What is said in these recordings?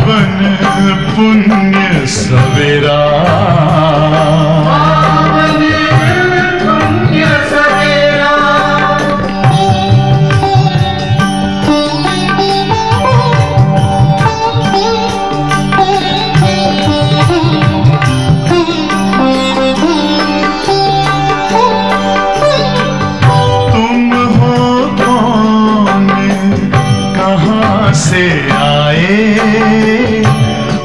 पावन पुण्य सवेरा, से आए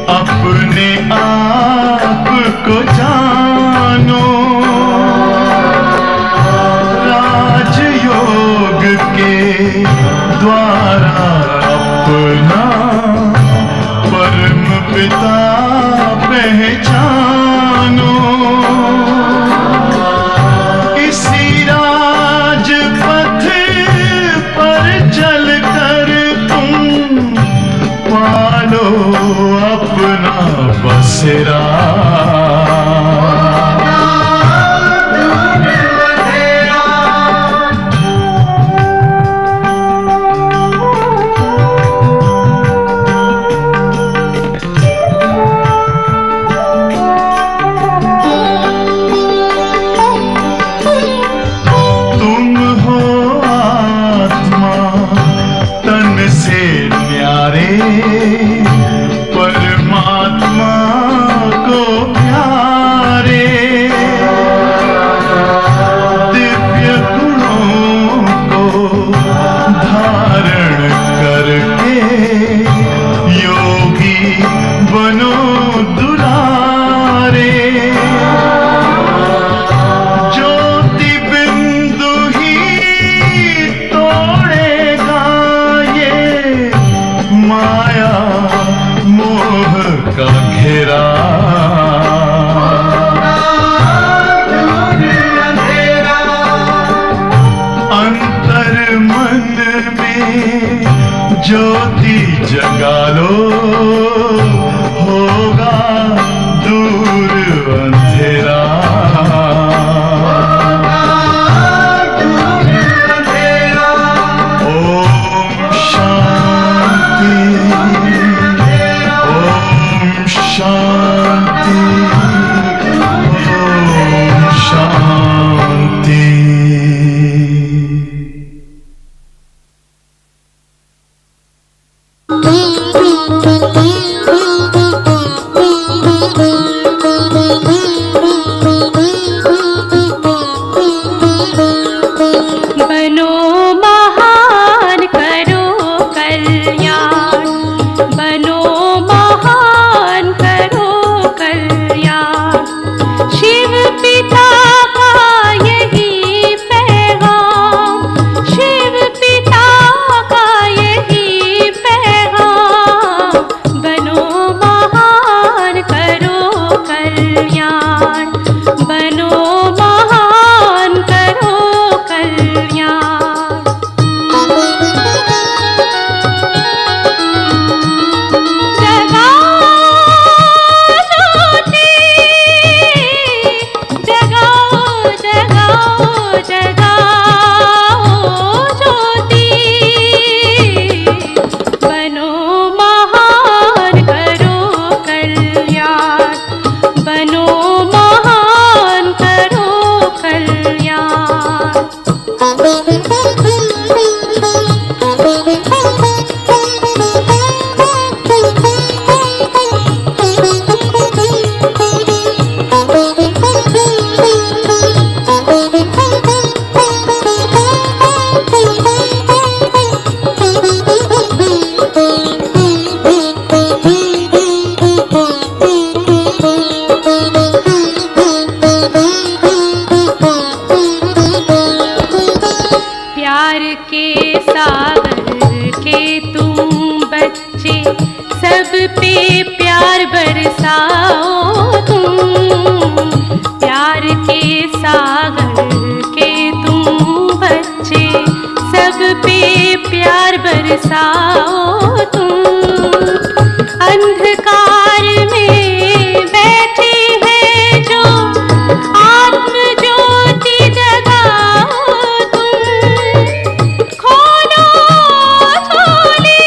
अपने आप को जानो, राजयोग के द्वारा अपना परम पिता पहचानो। इसी राजपथ पर चलकर पालो अपना बसेरा। तुम हो आत्मा तन से न्यारे, परमात्मा को प्यारे, दिव्य गुणों को धारण करके योगी बनो दुलारे। ज्योति बिंदु ही तोड़ेगा ये माया मोह का घेरा। अंतर मन में ज्योति जगा लो, होगा दूर अंधेरा। ओम शांति, ओम शांति, ओम शांति। बनो महान करो कल्याण, बनो महान करो कल्याण। शिव पिता का यही पैगाम, शिव पिता का यही पैगाम। बनो महान करो कल्याण, बनो महान करो कल्याण। जगाओ ज्योति, जगाओ जगाओ जगाओ ज्योति। बनो महान करो कल्याण, बनो महान करो कल्याण। प्यार के सागर के तुम बच्चे, सब पे प्यार बरसाओ तुम। प्यार के सागर के तुम बच्चे, सब पे प्यार बरसाओ तुम। अंधकार में बैठे हैं जो आत्म ज्योति जगाओ तुम। खोलो झोली,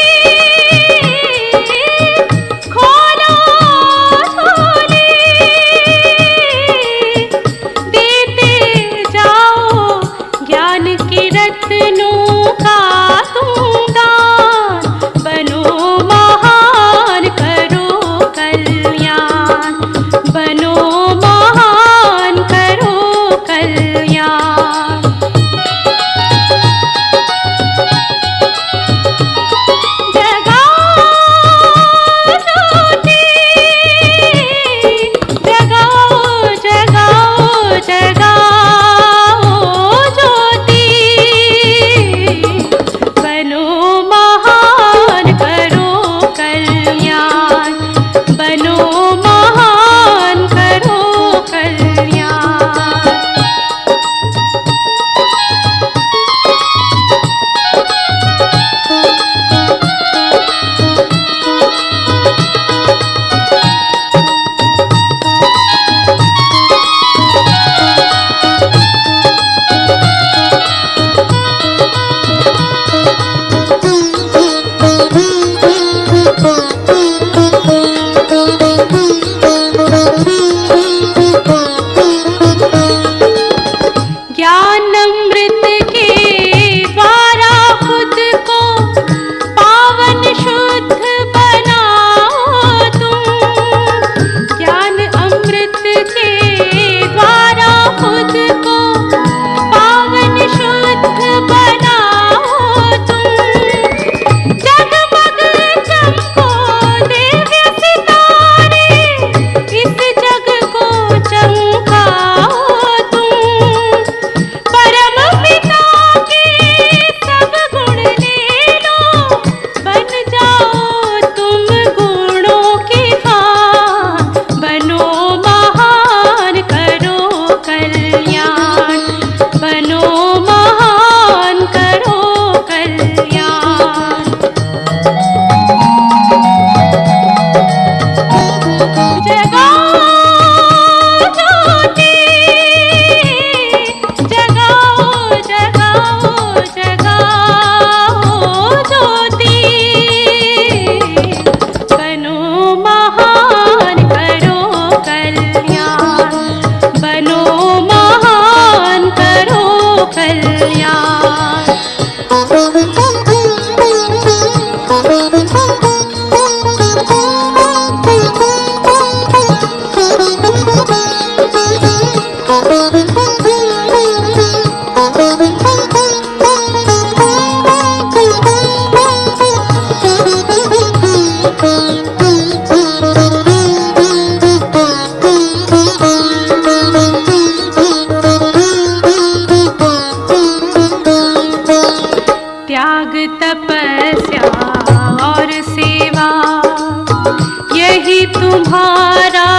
तुम्हारा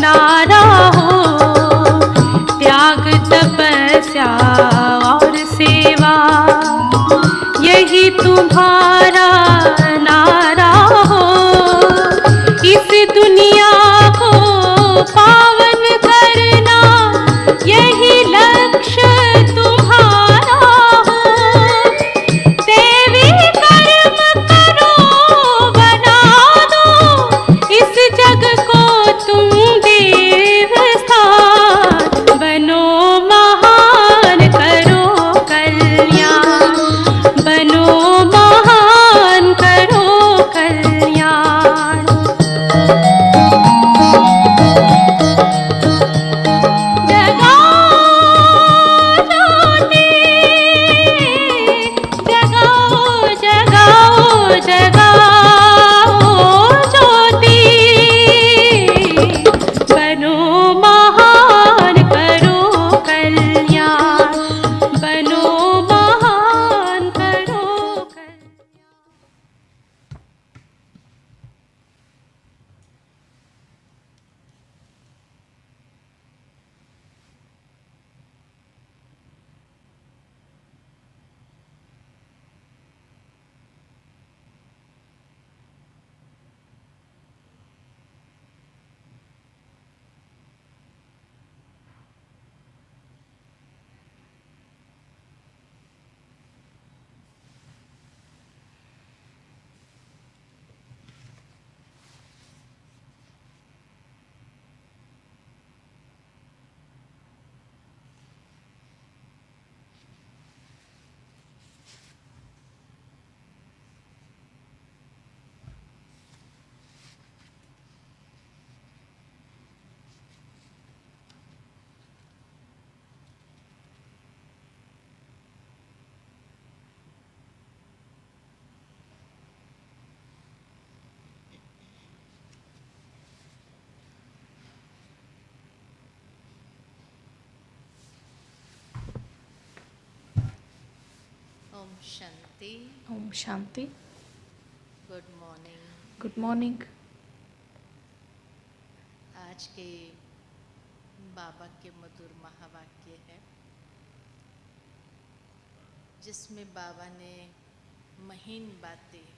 नारा हो, त्याग तपस्या और सेवा, यही तुम्हारा नारा हो। इस दुनिया को पावन करना, यही लक्ष्य तुम्हारा हो। देवी कर्म करो बना दो, इस जग को तुम देव स्थान, बनो महान करो कल्याण, बनो महान करो कल्याण। जगाओ ज्योति, जगाओ जगाओ ज्योति, बनो महान करो कल्याण, बनो महान करो कल्याण। Om Shanti. Om Shanti. Good morning. Good morning. आज के बाबा के मधुर महावाक्य है, जिसमें बाबा ने महीन बातें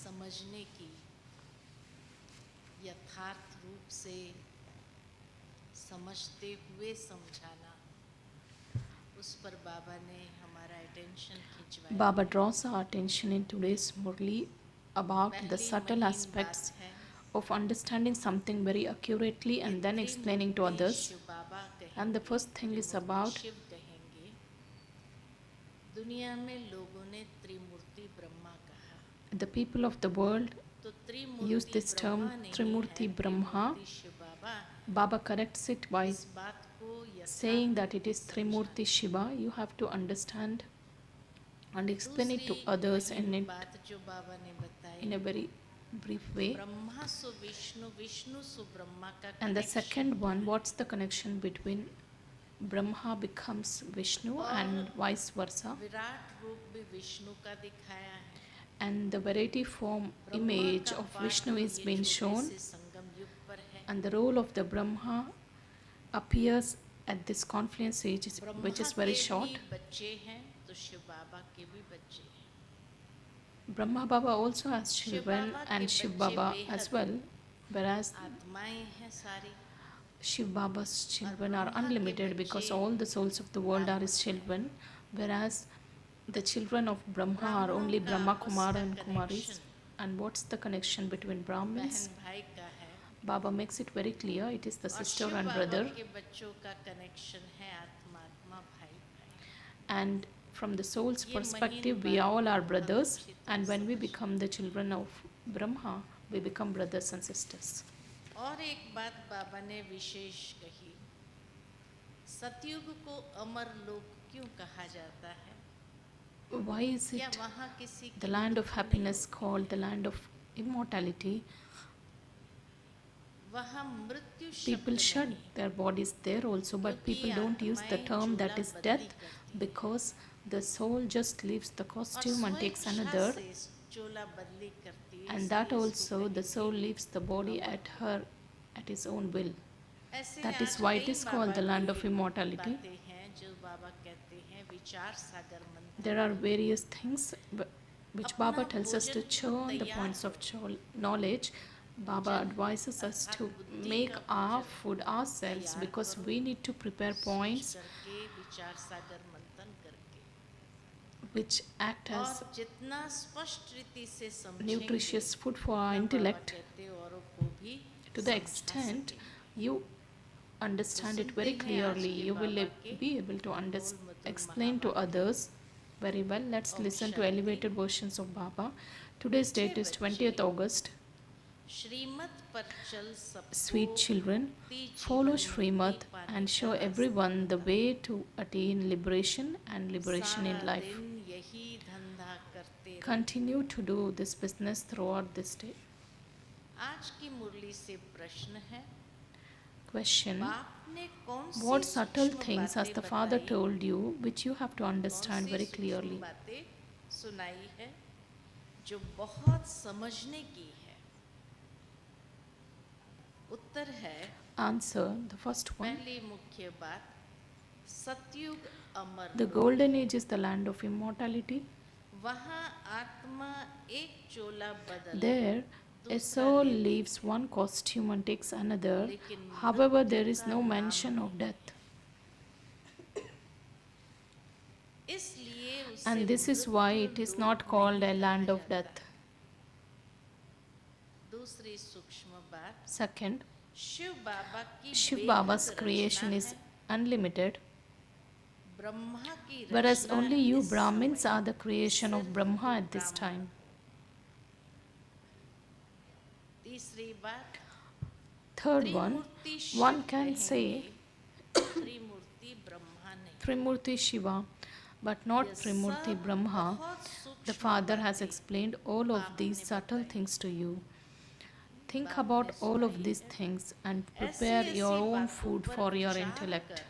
समझने की, यथार्थ रूप से समझते हुए समझाना, उस पर बाबा ने हमारा attention खिंचवाया। Baba draws our attention in today's Murli about the पहली subtle महीन aspects बात है, of understanding something very accurately and then explaining to others. Shiv बाबा कहेंगे, And the first thing is about Shiv कहेंगे, दुनिया में लोगों ने त्रिमूर्ति ब्रह्मा कहा, the people of the world तो use Trimurti this term Brahma नहीं Trimurti है, Brahma. Trimurti Shiv Baba. Baba corrects it by इस बात को saying यथार्थ that it is Trimurti Shiva. You have to understand and explain it to दूसरी others महीन in बात जो बाबा ने बताई, a very brief way. Brahma सु विष्णु, विष्णु सु ब्रह्मा का And the connection second one, what's the connection between Brahma becomes Vishnu and vice versa? Virat रूप भी विष्णु का दिखाया है, And the variety form image of Vishnu is being shown, संगम युग पर है। and the role of the Brahma appears at this confluence age, which is very short. बच्चे हैं तो शिव बाबा के भी बच्चे हैं। Brahma Baba also has children and Shiv Baba as well, whereas आत्माएं हैं सारी, Shiv Baba's children are unlimited because all the souls of the world are his children, whereas the children of Brahma are only Brahma Kumar and Kumaris. And what's the connection between Brahmins? बहन भाई का है, Baba makes it very clear, it is the और sister Shiv and Baba brother. के बच्चों का connection है आत्मा आत्मा भाई भाई। And from the soul's perspective, we all are brothers, and when we become the children of Brahma, we become brothers and sisters. और एक बात बाबा ने विशेष कही, सतयुग को अमर लोक क्यों कहा जाता है? Why is क्या it वहाँ किसी the की land of मृत्यु happiness called the land of immortality? नहीं? वहाँ मृत्यु People शब्द shed नहीं, their bodies there also, but people don't use the term that is death, because the soul just leaves the और costume and takes स्वेच्छा another, से चोला बदली करती है, and that इसलिए इसको also the कहेंगे soul leaves the body at his own will. ऐसे That is आज why it कई is called the land of बाबा की immortality. बातें हैं जो बाबा कहते हैं विचार सागर मंथन There are करो। various things which अपना Baba tells us to भोजन को churn the तैयार points of करो। knowledge. Baba भोजन advises us अर्थात to बुद्धि make का our भोजन food ourselves तैयार because करो, we need to prepare सोच points करके विचार सागर मंथन करके, which act और as जितना स्पष्ट रीति से समझेंगे nutritious food for our उतना बाबा intellect. कहते औरों को भी To the समझा extent सकेंगे। you understand it सुनते very हैं आज clearly, के you will बाबा के be able to Anmol Madhur explain to महावाक्य। others very well. Let's Om listen to Shanti. elevated versions of Baba. Today's मीठे date is बच्चे, 20th August. श्रीमत पर चल सबको Sweet children, मुक्ति follow जीवन Srimad मुक्ति पाने and का show रास्ता everyone the बताओ। way to attain liberation and liberation in सारा life. दिन यही धंधा करते रहो। Continue to do this business throughout this day. आज की मुरली से प्रश्न है, Question: बाप ने कौन सी what subtle सूक्ष्म things has बातें the Father बताई, told you which you have to कौन understand सी very सूक्ष्म clearly? बातें सुनाई है जो बहुत समझने की है? उत्तर है, Answer: the first one. पहली मुख्य बात, सतयुग अमर The लोक golden है। age is the land of immortality. वहाँ आत्मा एक चोला बदल There, a दूसरा soul ले लेती leaves है। one costume and takes another. लेकिन However, मृत्यु there is का no नाम mention of नहीं। death. इसलिए उसे And this is why it is मृत्यु not लोक called a नहीं land कहा of जाता। death. दूसरी सूक्ष्म बात, Second, शिव बाबा की Shiv बेहद Baba's रचना creation is है। unlimited, ब्रह्मा की whereas रचना only you इस Brahmins समय are the creation of सिर्फ Brahma at this ब्राह्मण। time. तीसरी बात, Third one, Trimurti Shiv one can कहेंगे, say त्रिमूर्ति ब्रह्मा नहीं। Trimurti Shiva, but not ये Trimurti सब Brahma. बहुत The सूक्ष्म Father has बातें explained all of Baba these ने subtle बताई। things to you. Think बाप about ने all of सुनाई these है। things and ऐसी prepare your ऐसी own बातों food पर for your विचार intellect. कर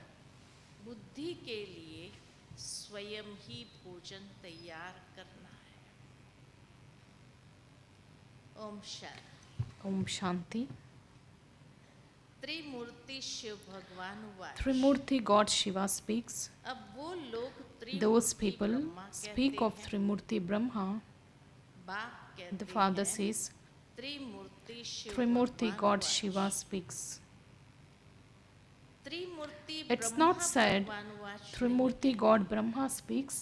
बुद्धि के लिए स्वयं ही भोजन तैयार करना है। ओम शांति। Om Shanti. त्रिमूर्ति शिव भगवान वाच। Trimurti God Shiva speaks. अब वो लोग Those Trimurti people Brahma speak कहते of हैं। Trimurti Brahma. बाप कहते The Father हैं says त्रिमूर्ति शिव Trimurti भगवान God वाच। Shiva speaks. Trimurti It's Brahma not said भगवान वाच नहीं। Trimurti God Brahma speaks.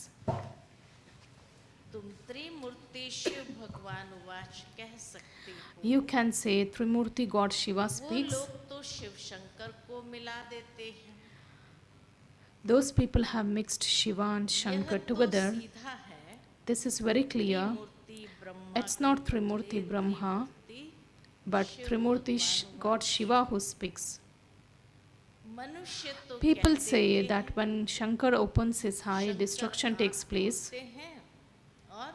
तुम त्रिमूर्ति शिव भगवान वाच कह सकते हो। You can say Trimurti God Shiva वो speaks. लोग तो शिव शंकर को मिला देते हैं। Those people have mixed Shiva and Shankar यह तो together. सीधा है। This is very clear. Trimurti Brahma It's के not बदले Trimurti Brahma, Trimurti but Shiva Trimurti Bhagwan God वाच। Shiva who speaks. मनुष्य तो People कह say देते that हैं, when Shankar opens his eye, Shankar destruction आँख takes place. खोलते हैं और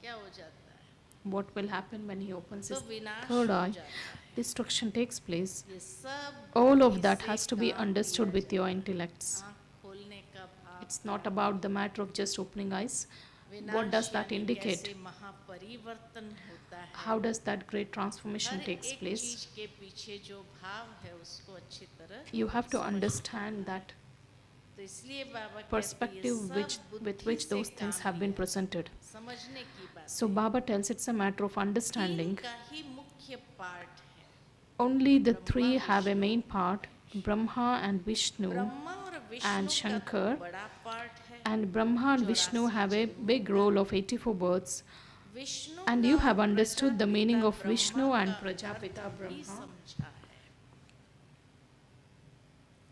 क्या हो जाता है? What will happen when he opens तो his विनाश third हो eye? जाता है। Destruction takes place. ये सब All of बुद्धि that से has to be काम understood लिया with your जाता है। intellects. आँख खोलने का भाव It's not about the matter of just opening eyes. What does विनाश that यानी indicate? कैसे महापरिवर्तन होता है। How does that great transformation her takes एक place? चीज के पीछे जो भाव है उसको अच्छी तरह You have to समझना। understand that तो इसलिए बाबा कहते हैं, perspective ये सब with बुद्धि which से those things काम have been लिया। presented. समझने की बात So Baba tells it's a matter of तीन understanding. का ही मुख्य पार्ट है। Only the three have a main part, Brahma and Vishnu, Brahma और विष्णु and का तो Shankar, बड़ा पार्ट है। and Brahma and Vishnu have a big role of 84 births. Vishnu And का you have understood the meaning of Prajapita Vishnu Brahma and का Prajapita अर्थ भी Brahma. समझा है।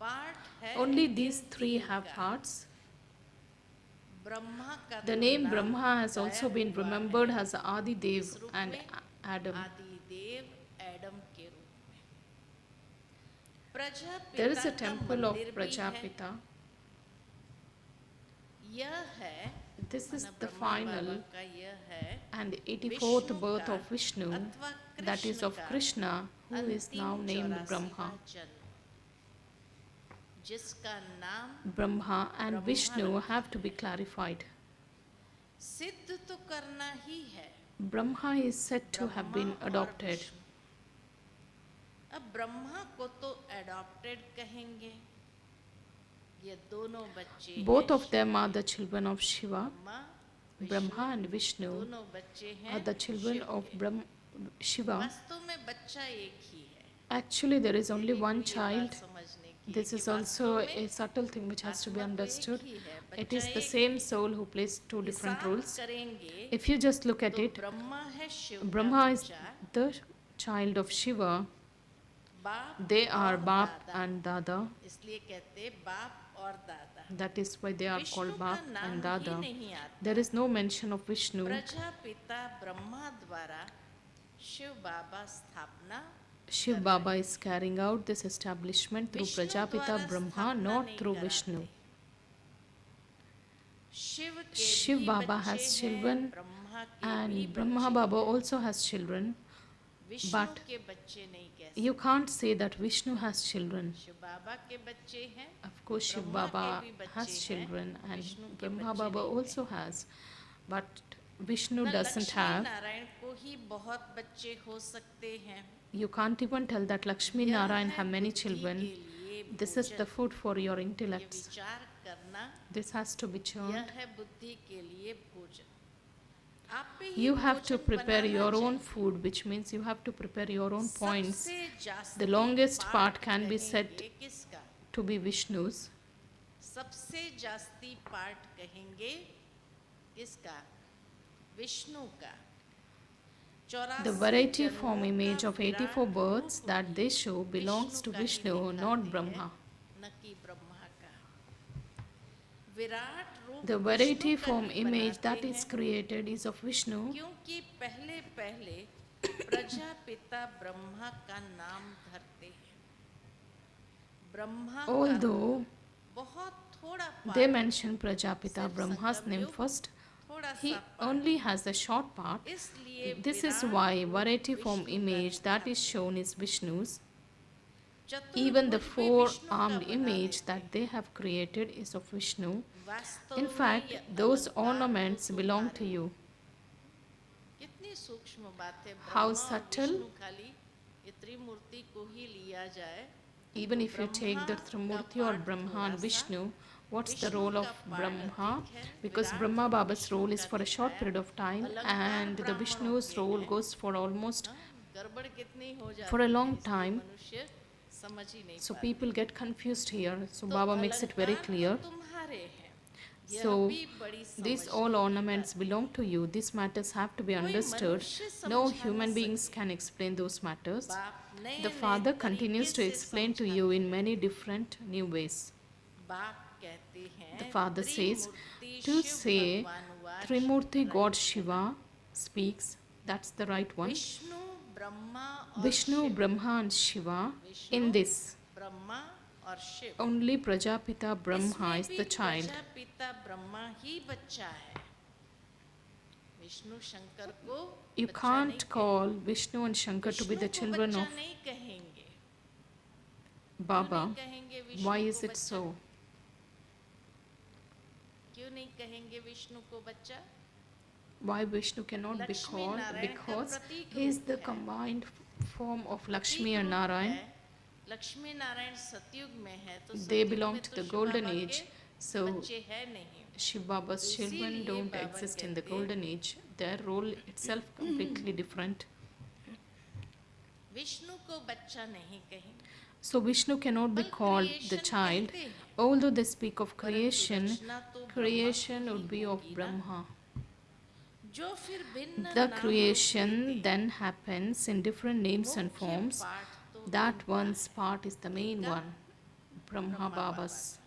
पार्ट है Only इन these three तीन have का। parts. ब्रह्मा का The तो name नाम Brahma has also बताया been हुआ है। remembered as Adi इस Dev रूप and में Adam. आदि देव एडम के रूप में। प्रजापिता There is a का temple of मंदिर भी है। Prajapita. यह है This is माना the ब्रह्मा final बाबा का यह है and 84th विष्णु birth का of Vishnu, अथवा that is कृष्ण of का Krishna, who is now अंतिम named 84वां Brahma. जन्म, जिसका नाम Brahma and ब्रह्मा Vishnu रखा have to be clarified. सिद्ध तो करना ही है। Brahma is said to have been Brahma और adopted. विष्णु। अब ब्रह्मा को तो एडॉप्टेड कहेंगे, ये दोनों बच्चे Both हैं of them are the children of Shiva. Brahma Brahma and Vishnu दोनों बच्चे are हैं the children शिव of के। Shiva. वास्तव में बच्चा एक ही है। Actually, there is only एक one भी ये child. बात समझने की This है is कि also वास्तव में a subtle thing which has to be आत्मा तो एक understood. ही है, It बच्चा is the एक same he soul who plays two different हिसाब roles. करेंगे If you just look at तो it, ब्रह्मा है शिव का Brahma is बच्चा, the child of Shiva. बाप They are और Bap दादा, and Dada. इसलिए कहते हैं बाप और दादा। That is why they are Vishnu called का Bap नाम and ही Dada. नहीं आता। There is no mention of Vishnu. Prajapita Brahma द्वारा शिव बाबा स्थापना Shiv कर Baba रहे is carrying out this establishment through Vishnu Prajapita द्वारा Brahma, स्थापना not नहीं through कराते। Vishnu. शिव के Shiv भी Baba बच्चे has हैं, children ब्रह्मा के भी and Brahma बच्चे Baba हैं। also has children. Vishnu but के बच्चे नहीं कह You सकते। can't say that Vishnu has children. Shiv बाबा के बच्चे हैं, Of course, Shiv ब्रह्मा के Baba भी बच्चे has हैं, children and विष्णु के Brahma बच्चे Baba नहीं also has. But Vishnu न doesn't लक्ष्मी have. नारायण को ही बहुत बच्चे हो सकते हैं। You can't even tell that Lakshmi यह Narayan है have many बुद्धि children. के लिए This is the भोजन। food for your ये intellects. विचार करना, This has to be यह churned. है बुद्धि के लिए भोजन। आप पे ही You have to भोजन prepare बनाना your own चाहिए। food, which means you have to prepare your own points. सबसे जास्ती The longest पाठ part can be said कहेंगे किसका? to be Vishnu's. सबसे जास्ती पाठ कहेंगे किसका? विष्णु का। The variety form image of 84 births that they show belongs to Vishnu, not Brahma. न कि ब्रह्मा का। विराट रूप The variety विष्णु का form ही image that बनाते is हैं, created is of Vishnu, क्योंकि पहले पहले प्रजापिता ब्रह्मा का नाम धरते हैं। ब्रह्मा का although बहुत थोड़ा they पाठ, mention Prajapita सिर्फ Brahma's संगम name युग, first. थोड़ा He सा पाठ। only has a short part. इसलिए This is विराट why रूप variety form विष्णु का image that is दिखाते shown is Vishnu's. हैं। Even the चतुर्भुज भी विष्णु का four-armed बना image देते that they have created is of Vishnu. हैं। वास्तव In में fact, ये those अलंकार ornaments तो belong तुम्हारे to you. कितनी सूक्ष्म बात है। How ब्रह्मा और subtle. विष्णु खाली ये त्रिमूर्ति को ही लिया जाए, Even if you take the Trimurti or Brahma and Vishnu, what's the role of Brahma? Because Brahma Baba's role is for a short period of time and the Vishnu's role goes for almost गड़बड़ कितनी हो जाती for a है, long इसलिए time. मनुष्य समझ ही नहीं So पाते। people get confused here. So तो Baba makes it very अलंकार clear. तो तुम्हारे हैं, यह So भी बड़ी these समझ all की ornaments बात। belong to you. These matters have to be कोई understood. मनुष्य No समझा human ना beings सके। can explain those matters. बाप नए The नए Father तरीके continues to से explain to समझाते you हैं। in many different new ways. बाप कहते हैं, The Father says, Trimurti to Shiva say Bhagwan वाच Trimurti God right। Shiva speaks, that's the right one. Vishnu Brahma और Vishnu, Shiv, Brahma and Shiva. Vishnu, In this, Brahma और शिव, only Prajapita Brahma इसमें is भी the child. प्रजापिता ब्रह्मा ही बच्चा है। विष्णु शंकर को You बच्चा can't नहीं call Vishnu and Shankar to be Vishnu the को children बच्चा of नहीं कहेंगे। Baba. क्यों नहीं कहेंगे विष्णु Why को is it बच्चा? so? क्यों नहीं कहेंगे विष्णु को बच्चा? Why Vishnu cannot be Lakshmi called? Narayan का Because प्रतीक he is रूप the है। combined form of Lakshmi Prateek and रूप Narayan. है। लक्ष्मी नारायण सतयुग में है तो They सतयुग belong में to तो the Shiv golden Baba age. के So बच्चे है नहीं। Shiv Baba's तो children इसीलिए don't Baba exist in the कहते हैं, golden age. Their role itself completely different. Vishnu को बच्चा नहीं कहेंगे। So Vishnu cannot be बल called the creation child. कहते हैं, Although they speak of परंतु creation, रचना तो ब्रह्मा creation की would be ही of होगी ना। Brahma. जो फिर भिन्न The नाम रूप creation लेते, then happens in different names and मुख्य forms. पाठ तो That इनका one's है। part is the main किसका? one. Brahma ब्रह्मा बाबा Baba's. का।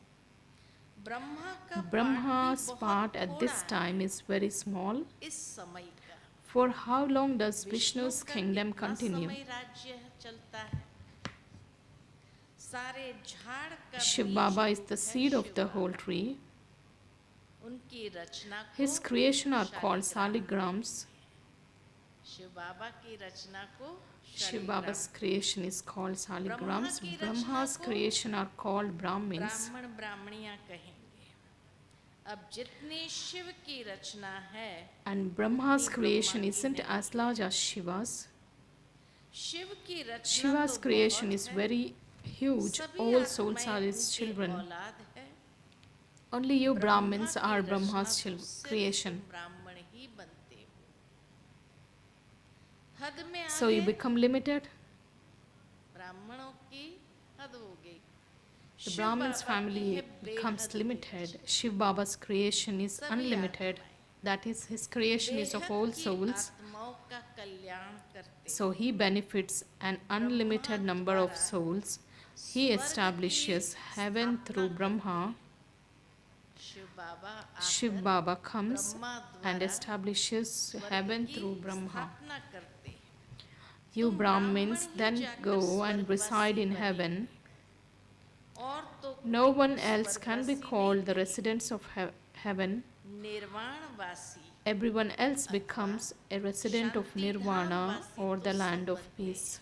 ब्रह्मा का Brahma's पाठ भी part बहुत at this थोड़ा time is very small. है इस समय का। For how long does Vishnu Vishnu's का kingdom कितना continue? समय राज्य चलता है? सारे झाड़ का Shiv बीज Baba is रूप the है seed of Shiv the Baba. whole tree. उनकी रचना को His creation are called Shaligram. saligrams. Shiv बाबा की रचना को Shiv Shaligram. Baba's creation is called saligrams. की Brahma's रचना को creation are called Brahmins. ब्राह्मण ब्राह्मणियां कहेंगे। अब जितनी शिव की रचना है, And Brahma's उतनी creation ब्रह्मा की isn't नहीं। as large as Shiva's. Shiv की रचना Shiva's तो creation बहुत is है, very huge. सभी All souls आत्माएं are his उनके children. औलाद है। Only you ब्रह्मा Brahmins की are रचना Brahma's तो सिर्फ creation. तुम ब्राह्मण ही बनते हो। हद में So आगे you become limited. ब्राह्मणों की हद हो गई। The शिव Brahmin's बाबा की है family becomes बेहद की limited. Rachna. Shiv Baba's creation is सभी unlimited. आत्माएं That is, his creation is of बेहद all की souls. आत्माओं का कल्याण करते So he benefits an unlimited number of souls. He स्वर्ग establishes की heaven स्थापना through Brahma. करते। शिव बाबा Shiv आकर Baba comes ब्रह्मा and द्वारा establishes स्वर्ग heaven की through Brahma. स्थापना करते। You तुम Brahmins ब्राह्मण ही then जाकर go and स्वर्गवासी reside in बने। heaven. और तो No कोई one else can be स्वर्गवासी called the नहीं residents of heaven. बने। निर्वाणवासी Everyone else becomes a resident of Nirvana or the land of peace.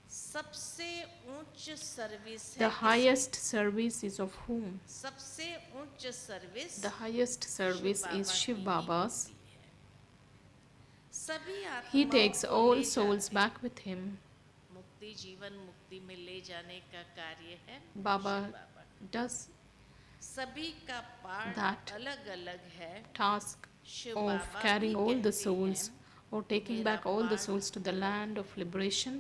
सबसे ऊंच सर्विस है The किसकी? highest service is of whom? सबसे ऊंच service The highest service is Shiv Baba's. सभी He आत्माओं takes को all ले souls जाते। back with him. मुक्ति जीवन मुक्ति में ले जाने का कार्य है Baba शिव बाबा। does सभी का पार्ट that अलग अलग है। task Shiv of Baba carrying भी all the कहते souls हैं, or taking मेरा back all the part souls to the land of liberation.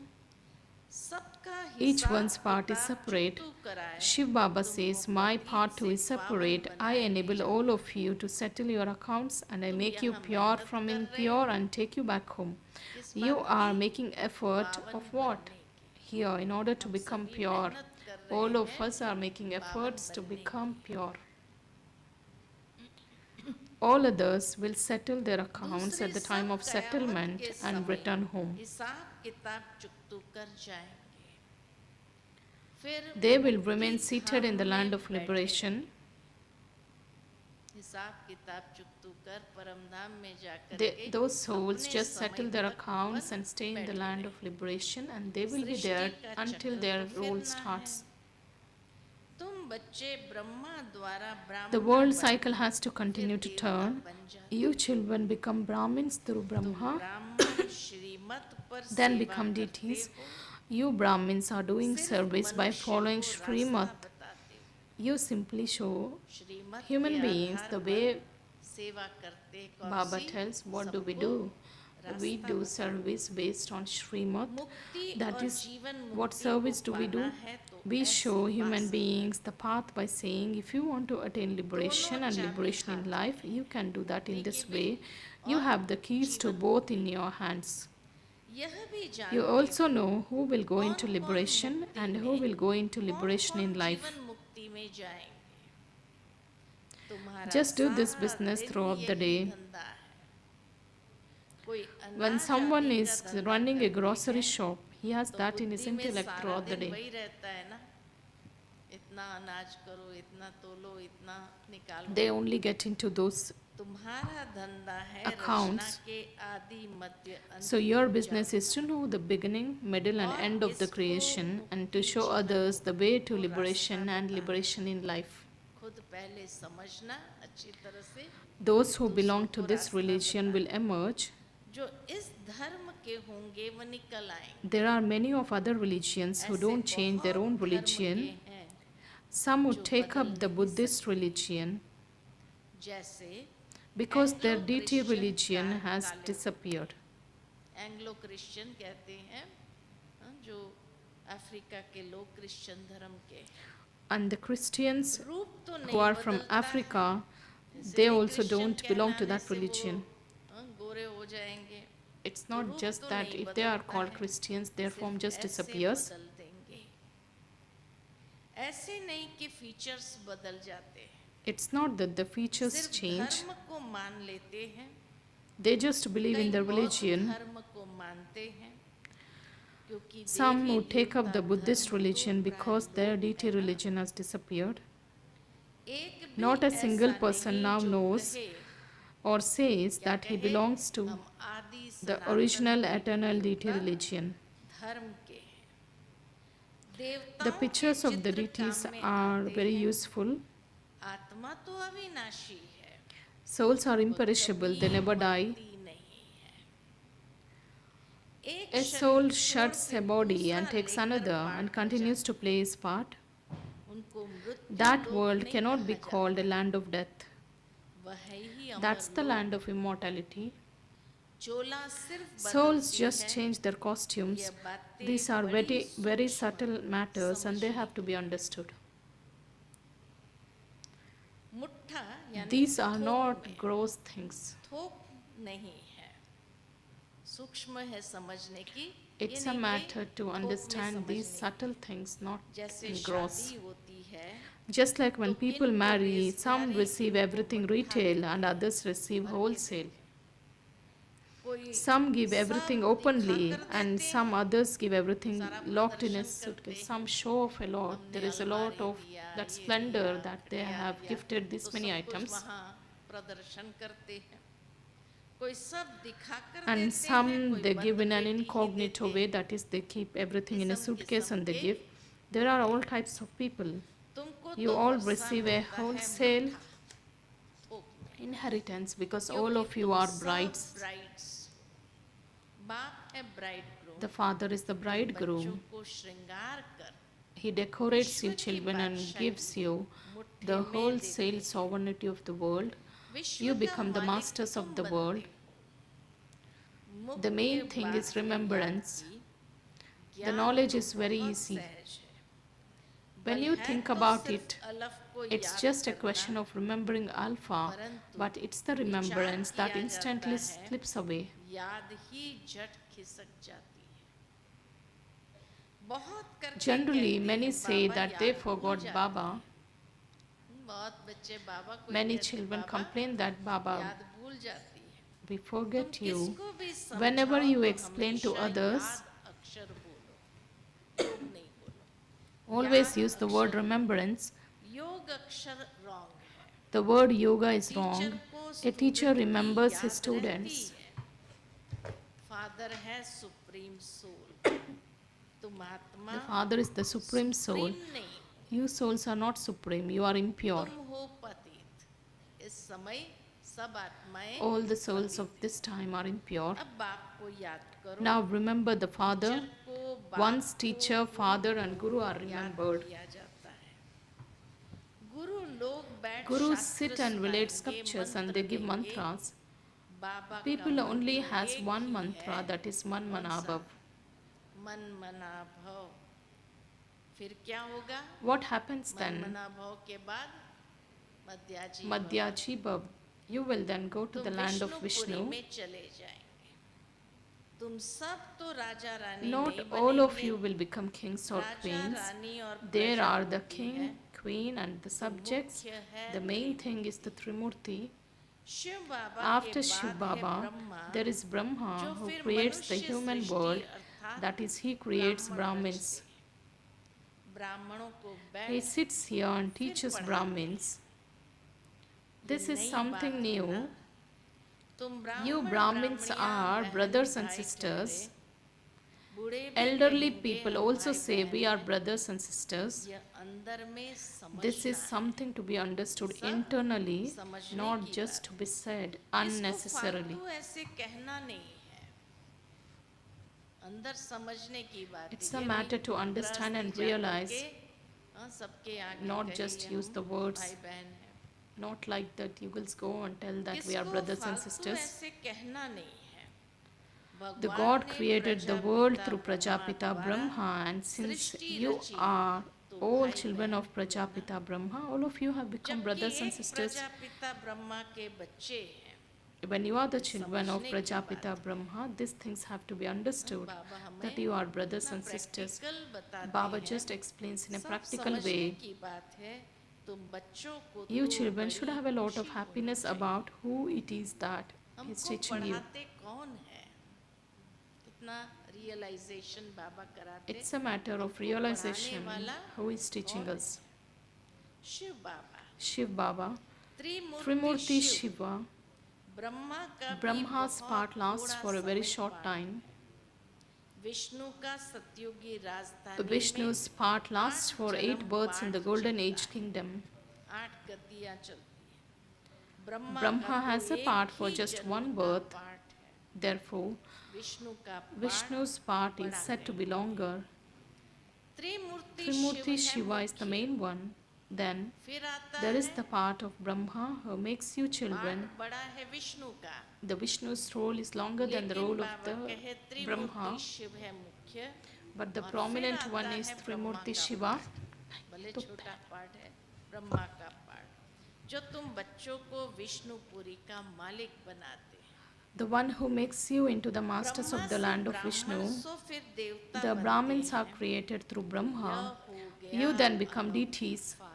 सबका Each हिसाब one's part is किताब separate. चुकतू कराए, Shiv Baba तुमको says, my पतित part too से is पावन separate. I बनाए ले enable जाऊं। all of you to settle your accounts and I तुम make you यहाँ pure मेहनत from कर रहे impure हो, and take you back home. किस You बात are की? making effort पावन of what? बनने की। Here, in order to हम become सभी pure. मेहनत कर रहे All of हैं us are making पावन efforts to बनने become की। pure. All others will settle their accounts दूसरी at the time सब of कयामत settlement के and समय return home. हिसाब किताब चुकतू कर जाएंगे। फिर They will मुक्ति remain seated in the Dham land में of बैठे। liberation. हिसाब किताब चुकतू कर परम धाम में जाकर के Those souls अपने just समय settle their तक accounts one and stay in the बैठे land रहें। of liberation, and they will be Srishti there का until चक्र their तो role फिरना starts. है। तुम बच्चे ब्रह्मा द्वारा The ब्राह्मण world बने, cycle has to continue to फिर turn. देवता बन जाते। You children become Brahmins through तुम Brahma, ब्राह्मण श्रीमत पर then सेवा become करते deities. हो। You Brahmins are doing सिर्फ service by मनुष्य following को रास्ता Srimad. बताते हो। You simply show Shrimad human के beings आधार the पर way सेवा करते कौन Baba C? tells. What do we सबको do? We रास्ता do बताते। service based on Srimad. मुक्ति That और is, जीवन what मुक्ति service को do we do? पाना है तो We ऐसे show पा human सकते। beings the path by saying, if you want to attain liberation दोनों and चाबी liberation in हाथ life, में you can do that in this देखिए way. भी, You और have the keys to जीवन both in your hands. यह भी You जानते also हो know who will go कौन into कौन liberation मुक्ति and में, who will go into कौन liberation कौन in life. जीवन मुक्ति में जाएंगे। तुम्हारा Just do this सारा business दिन throughout the यही day. धंधा है। कोई When अनाज someone आदि is का धंधा running a करते grocery हैं, shop, he has तो that in his बुद्धि में intellect सारा throughout the दिन day. वही रहता है ना, इतना अनाज करो, इतना तोलो, इतना निकालो। They only get into those. तुम्हारा धंधा है accounts. रचना के आदि मध्य अंत So your को business is to know the beginning, middle and end of the creation and to show others the way to liberation and liberation in life. खुद पहले समझना अच्छी तरह से। Those who belong to this religion will emerge. जो इस धर्म के होंगे वो निकल आएंगे। There are many of other religions who ऐसे don't change their own बहुत धर्म religion. के हैं, Some would जो take up बदल the नहीं Buddhist religion जैसे because their deity Anglo-Christian religion has काले- disappeared. एंग्लो क्रिश्चियन कहते हैं, जो अफ्रीका के लोग क्रिश्चियन धर्म के। And the Christians रूप तो नहीं who are from बदलता है। Africa, जैसे they भी also Christian don't belong to कहलाने that से वो, religion. गोरे हो जाएंगे। It's not रूप just तो that नहीं if they are बदलता called है, Christians, their सिर्फ form just ऐसे disappears. बदल देंगे। ऐसे नहीं कि फीचर्स बदल जाते हैं, It's not that the features सिर्फ change, धर्म को मान लेते हैं। they just believe in कई their बौद्ध religion. धर्म को मानते हैं क्योंकि Some Devi would take up the देवता Buddhist धर्म तो religion प्राय because लोग their हैं deity ना। religion has disappeared. एक भी Not a ऐसा single नहीं person now जो knows कहे, or says क्या that he कहे, belongs to हम आदि the Sanatan original Devi eternal deity देवता religion. धर्म के हैं। The देवताओं के pictures of the चित्र deities काम में are आते very हैं। useful. आत्मा तो अविनाशी है, Souls are वो imperishable, they कभी never die. मरती नहीं है। एक A शरीर soul छोड़ shuts के a body दूसरा and takes लेकर another बाढ़ and कर continues जाता to play his part. है। उनको मृत्यु That लोक world नहीं cannot be कहा called a जाता, land of death. वह है ही That's अमर the लोक। land of immortality. चोला सिर्फ Souls बदलती just है, change their costumes. ये बातें These are बड़ी very, very सूक्ष्म subtle matters and they समझने have to be understood. मुट्ठा यानी These are थोक not में, gross things. थोक नहीं है, सूक्ष्म है समझने की। It's ये a नहीं matter कि to थोक में understand these समझने subtle things, not की। जैसे in gross. शादी होती है, Just like when तो people इन marry, प्रवेश some प्यारे receive इनको everything मुट्ठा retail देते and हैं, others receive भर के wholesale. देते हैं। कोई Some give everything सब openly दिखाकर and देते some हैं, others give everything सारा locked in a प्रदर्शन करते suitcase. हैं, Some show off a lot. हमने There is a lot अलमारी of दिया, that ये splendor दिया, that they खटिया have दिया, gifted this तो many सब कुछ items. वहाँ प्रदर्शन करते हैं। कोई सब दिखाकर And देते हैं, some कोई they बंद give in an पेटी ही incognito देते way, हैं। that is, they keep everything in a किस्म suitcase and they के give. There are all types of people. तुमको You तो all वर्षा receive a मिलता है wholesale मुट्ठा थोक में, inheritance because all क्योंकि of you तुम are सब brides. brides। बाप है bridegroom, The father is the बच्चों bridegroom. को श्रृंगार कर He decorates you ईश्वर की children and Badshahi gives you मुट्ठी the में wholesale देते हैं। sovereignty of the world. विश्व You का become the मालिक masters तुम of the बनते world. हो। The main मुख्य thing बात is है remembrance. ज्ञान की, The ज्ञान knowledge तो is very बहुत easy. सहज है। When भाई you है think तो about सिर्फ it, अलफ को it's याद just a करना, question of remembering Alpha, परंतु but it's the विचार remembrance that किया instantly जाता है, slips away. याद ही झट खिसक जाती है। बहुत करके Generally, कहते many हैं, say बाबा that याद they भूल forgot जाते Baba. हैं। बहुत बच्चे बाबा को Many कहते, children Baba complain that Baba, याद भूल जाती है। we तुम forget you. किसको भी Whenever समझाओ you तो explain to हमेशा others, याद अक्षर बोलो, योग नहीं बोलो। always याद use the word अक्षर, remembrance. योग अक्षर रॉन्ग है। The word yoga is teacher wrong. को A teacher स्टूडेंट की remembers his याद रहती students. है। फादर है सुप्रीम सोल, तुम आत्मा The Father is the supreme soul. Supreme नहीं, You souls are not supreme, you are impure. तुम हो पतित। इस समय सब आत्माएं All the souls पतित of this time are impure. हैं। अब बाप को याद करो। Now remember the Father. Teacher को, बाप Once को, teacher, गुरु father को and guru are याद remembered. किया जाता है। गुरु लोग बैठ Gurus शास्त्र sit and relate सुनाएंगे, scriptures and मंत्र they give देंगे। mantras. बाबा People का only मंत्र has एक one ही mantra, है, that is man कौन सा? manabhav. मन मना भव। फिर क्या होगा? What happens मन then? मना भव के बाद मध्याजी भव। Madhyaji Bhav. You will then go to तुम the land of Vishnupuri Vishnu. में चले जाएंगे। तुम सब तो राजा रानी Not नहीं all of बनेंगे। you will become kings or Raja queens. रानी और There प्रजा are the होती है। king, queen and the subjects. मुख्य है The main Trimurti. thing is the Trimurti. Shiv Baba After के Shiv बाद है Baba, Brahma, there is Brahma जो who फिर creates the मनुष्य human सृष्टि world. अर्थात That is, he creates ब्राह्मण Brahmins. रचते हैं। ब्राह्मणों को He बैठ sits here and teaches पढ़ाते Brahmins. ये This is नई something बात है new. ना? तुम You ब्राह्मण Brahmins ब्राह्मणियां, are बहन brothers and भाई sisters. ठहरे। बूढ़े भी Elderly कहेंगे people हम also भाई say बहन we are हैं। brothers and sisters. ये अंदर में समझना This is है। something to be understood सब internally, समझने not की just बात to be said इसको unnecessarily. फालतू ऐसे कहना नहीं है, अंदर समझने की बात It's है। a ये matter नहीं to understand and गृहस्थी जा realize, करके, हाँ, सबके आगे not कहिए just use हम the words. भाई बहन हैं। Not like that you will go and tell that we are किसको brothers and फालतू sisters. ऐसे कहना नहीं है। The भगवान God ने created the world through Prajapita द्वारा Brahma, and since Srishti you रची, are तो all भाई children बहन of Prajapita Brahma, all of you have become जबकि brothers and एक sisters. प्रजापिता ब्रह्मा के बच्चे हैं। When you are the children of समझने की Prajapita बात। Brahma, these things have to be understood, बाबा हमें that you are brothers अपना and sisters. practical बताते Baba हैं। just explains in a सब practical समझने way. की बात है। तुम बच्चों को You तो children should बड़ी have a lot of खुशी happiness होनी चाहिए। about who it is that is हमको teaching you. पढ़ाते कौन है? कितना रियलाइजेशन बाबा कराते। It's a matter of हमको realization पढ़ाने वाला who is teaching कौन us. है? शिव बाबा, Shiv Baba, त्रिमूर्ति Trimurti शिव। Shiva. ब्रह्मा का भी Brahma's बहुत part lasts थोड़ा for a very समय short पार time. है। विष्णु का सतयुगी राजधानी Vishnu's part lasts for 8 births in the Golden Age है। Kingdom. 8 गतियां चलती हैं। ब्रह्मा Brahma का has तो a एक part for ही just जन्म one का birth. पाठ है। Therefore, विष्णु का Vishnu's part is बड़ा said to है। be longer. Trimurti Shiv Trimurti है Shiva is the मुख्य। main one. Then फिर आता there is है the part of Brahma who makes you पाठ children. बड़ा है विष्णु का, The Vishnu's role is longer than the लेकिन role of बाबा the कहे त्रिमूर्ति Brahma, शिव है मुख्य। but the और फिर prominent आता one is है ब्रह्मा Trimurti का Shiva. पाठ। भले तो छोटा पाठ है, ब्रह्मा का पाठ जो तुम बच्चों को विष्णुपुरी का मालिक बनाते हैं। The one who makes you into the masters Brahma of the से land of ब्राह्मण Vishnu. सो फिर देवता The बनते Brahmins are हैं। created through यह Brahma. हो गया You then become adopted deities. father।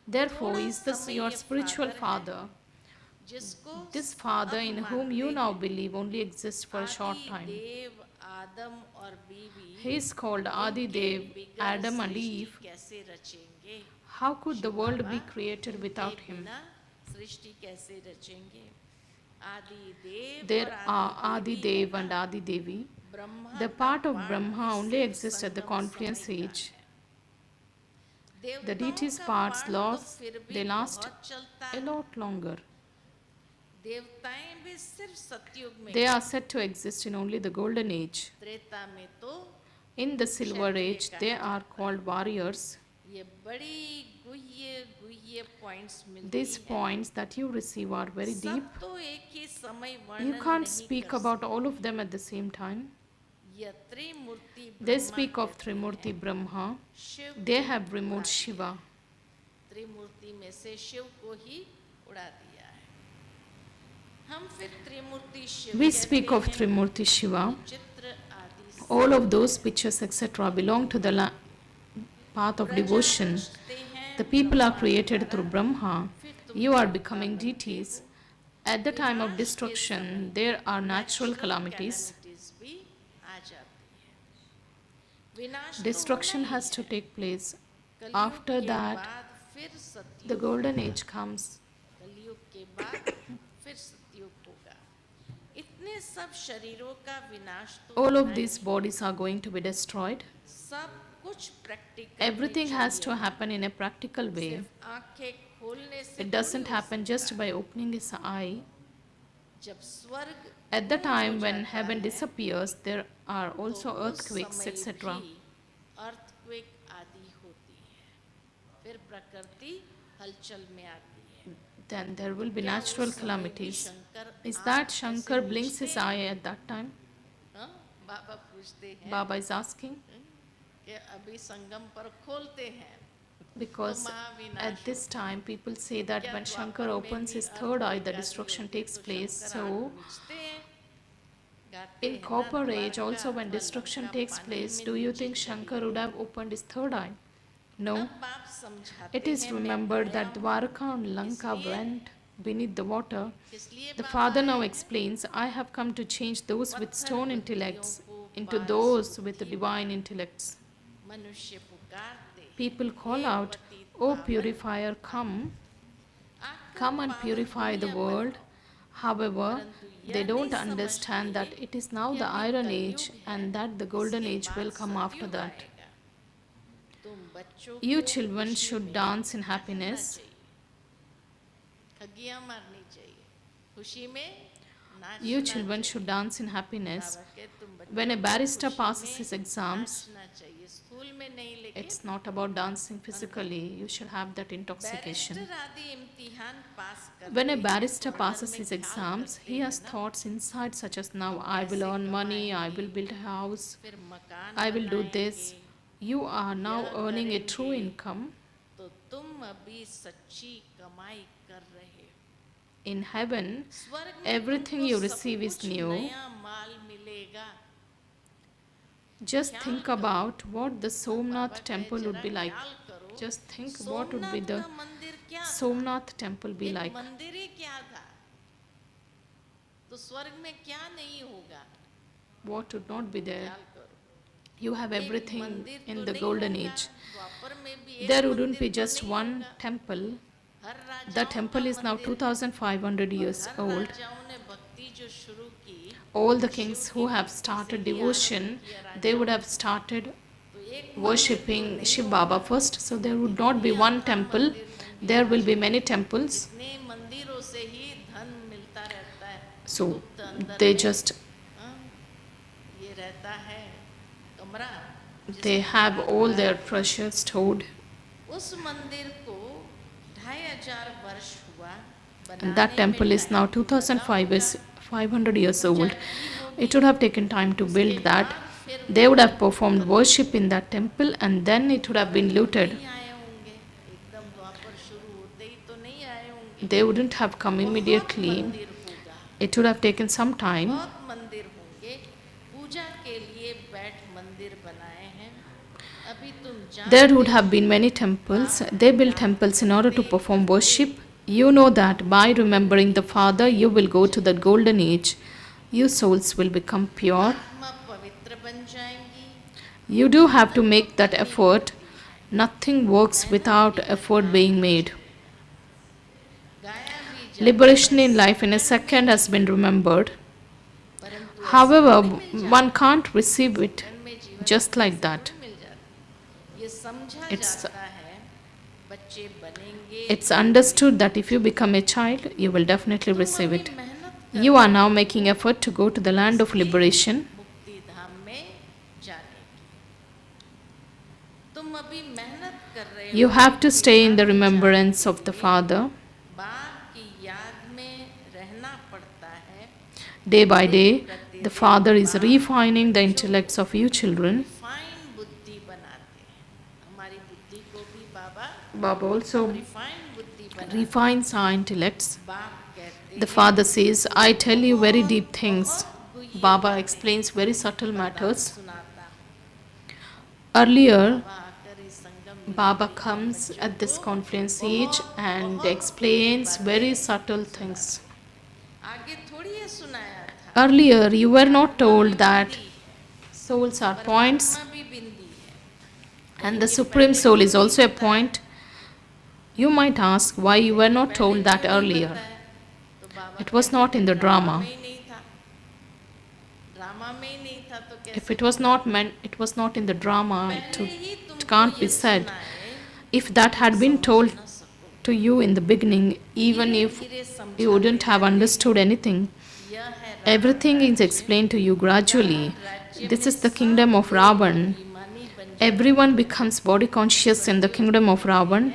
Therefore, थोड़ा is this समय your ये spiritual father है, father? जिसको This father अब in whom मानते you now हैं। believe only exists for a short आदि time. देव आदम और बीवी He is called Adi इनके Dev, bigger Adam and Srishti Eve. कैसे रचेंगे? How could the Shiv world Baba be created इनके without him? बिना सृष्टि कैसे रचेंगे? आदि देव There और are आदि Adi Devi Dev and Adi Devi. Brahma The का part of पाठ Brahma भी only सिर्फ exists at the Sangam confluence समय का age. है। The देवताओं deities' का parts पाठ तो last, फिर भी they last बहुत चलता a है। lot longer. देवताएं भी सिर्फ सतयुग में They are said to exist in only the golden age. Treta में तो In the silver age, they are called warriors. ये बड़ी गुह्य गुह्य पॉइंट्स मिलती These है। points that you receive are very deep. सब तो एक ही समय You वर्णन can't नहीं speak कर about all of them at the same time. सकते। यह त्रिमूर्ति They ब्रह्मा speak of कहते Trimurti हैं। Brahma. शिव They को have removed उड़ा दिया। Shiva. त्रिमूर्ति में से शिव को ही उड़ा दिया है। हम फिर त्रिमूर्ति शिव We कहते speak of हैं। Trimurti Shiva. चित्र आदि से All of those pictures, etc., belong to the path of devotion. रचते हैं The people are Brahma created द्वारा। through Brahma. फिर तुम You are देवता becoming बनते deities. हो। At the time of विनाश के destruction, समय there are natural natural calamities. calamities भी आ जाती है। विनाश तो Destruction होना ही has to है। take place. कलयुग After के that, बाद फिर सतयुग the golden age comes. कलयुग के बाद फिर सतयुग होगा। इतने सब शरीरों का विनाश तो All होना of ही these है। bodies are going to be destroyed. सब कुछ practical Everything has to happen in a practical way. सिर्फ आंखें खोलने से It doesn't थोड़ी हो happen सकता just है। by opening his eye. जब स्वर्ग At the गुम हो time when जाता heaven है, disappears, there are तो also उस earthquakes, समय etc. भी earthquake आदि होती है। फिर प्रकृति हलचल में आती है। Then there will be क्या natural उस समय भी calamities. शंकर Is आँख that ऐसे Shankar blinks मीचते his हैं? eye at that time? हाँ? बाबा पूछते हैं Baba is asking. कि अभी संगम पर खोलते हैं Because तो महाविनाश at this time people say that क्या when द्वापर Shankar में opens भी his third eye, the earthquake आदि destruction होती है, takes तो place. शंकर आँख So, मीचते हैं, गाते in हैं ना, Copper Age, Dwarka also when अथवा destruction लंका takes पानी place, में do you नीचे think चली Shankar गई। would have opened his third eye? No. अब बाप समझाते It is हैं, मैं remembered आया that हूँ, Dwarka and Lanka इसलिए- went beneath the water. इसलिए The बाबा father now आए हैं, explains, I have come to change those with पत्थर stone बुद्धियों intellects को into Paras those with the बुद्धि divine बना। intellects. मनुष्य पुकारते हैं, People call "हे out, पतित O पावन, purifier, come आकर and पावन purify the दुनिया world. बनाओ। However, परंतु they यह don't नहीं understand that समझते it is now कि the अभी Iron कलयुग Age है, and that the Golden इसके Age will बाद come after सतयुग that. आएगा। तुम बच्चों You को children खुशी should में dance in रहना happiness. चाहिए। ठगियां मारनी चाहिए, खुशी में नाचना You children चाहिए। should dance in happiness. बाबा कहते, तुम बच्चों When a को barrister खुशी passes में his exams, नाचना चाहिए, स्थूल में नहीं, लेकिन it's not about dancing physically. You should have that intoxication. Barrister आदि इम्तिहान पास करते When a हैं, barrister तो मन passes में his ख्याल exams, करते he हैं has ना, thoughts inside such as now I हम will पैसे earn money, I कमाएंगे, will build a house, फिर मकान I will do this. बनाएंगे, You are now यह earning a true करेंगे। income. तो तुम अभी सच्ची कमाई कर रहे हो। In heaven, स्वर्ग में everything तुमको you सब receive is कुछ new. नया माल मिलेगा। Just ख्याल think करो। about what the Baba Somnath कहे, temple would जरा be like. ख्याल करो, Just think what would be Somnath the का मंदिर क्या था? Somnath temple be एक like. मंदिर ही क्या था? तो स्वर्ग में क्या नहीं होगा? What would not be there? ख्याल करो। You have एक everything मंदिर in तो the नहीं golden होगा, age. द्वापर में भी एक There wouldn't मंदिर be तो just नहीं one होगा। temple. हर राजाओं The का temple is now मंदिर है। 2500 years हर old. राजाओं ने भक्ति जो शुरू की, All the शिव kings की who have भक्ति से started ही आरंभ devotion, किया they would राजाओं have started तो worshipping Shiv Baba first, so there would not be one temple, there will be many temples. इतने मंदिरों से ही धन मिलता रहता है So गुप्त अंदर they में, just हाँ, ये रहता है कमरा they have all their treasures stored. उस मंदिर को 2500 वर्ष हुआ And that temple is now 2500 years old. It would have taken time to build that. They would have performed worship in that temple and then it would have been looted. नहीं आए होंगे एकदम द्वापर शुरू होते ही तो नहीं आए होंगे They wouldn't have come immediately. मंदिर होगा It would have taken some time. बहुत मंदिर होंगे पूजा के लिए बैठ मंदिर बनाए हैं अभी तुम There would have been many temples. They built temples in order to perform worship. You know that by remembering the Father, you will go to the golden age. Your souls will become pure. आत्मा पवित्र बन जाएंगी You do have to make that effort. Nothing works without effort being made. गाया भी Liberation in life in a second has been remembered. परंतु However, one can't receive it में जीवन just like that. मिल जाता ये समझा It's- जाता है बच्चे बनेंगे It's understood that if you become a child, you will definitely receive it. मेहनत You are now making effort to go to the land of liberation. मुक्ति धाम में जाने की तुम अभी मेहनत कर रहे You हो have to stay in the remembrance of the Father. बाप की याद में रहना पड़ता है Day by day, the Father is refining the intellects of you children. Refine बुद्धि बनाते हैं हमारी बुद्धि को भी बाबा Baba also रिफाइन बुद्धि बनाते refines our intellects. हैं। बाप कहते The Father says, I tell you very deep things. Baba explains very subtle matters. सुनाता Earlier, आकर इस संगम में Baba comes at this conference age and explains very subtle things. आगे थोड़ी ये सुनाया था Earlier, you were not told that souls are points आत्मा भी बिंदी है and the Supreme Soul is also a point. You might ask why you were not told that earlier. तो बाबा It was not in the drama. में ही नहीं था drama में ही नहीं था तो कैसे If it was not meant, it was not in the drama. पहले ही It तुमको can't ये be said. सुनाए If that had been told न सको to you in the beginning, even if धीरे समझ you wouldn't have understood anything, यह है everything is explained to you gradually. This is the kingdom of Ravan. Ramani बन Everyone becomes body conscious in the kingdom of Ravan.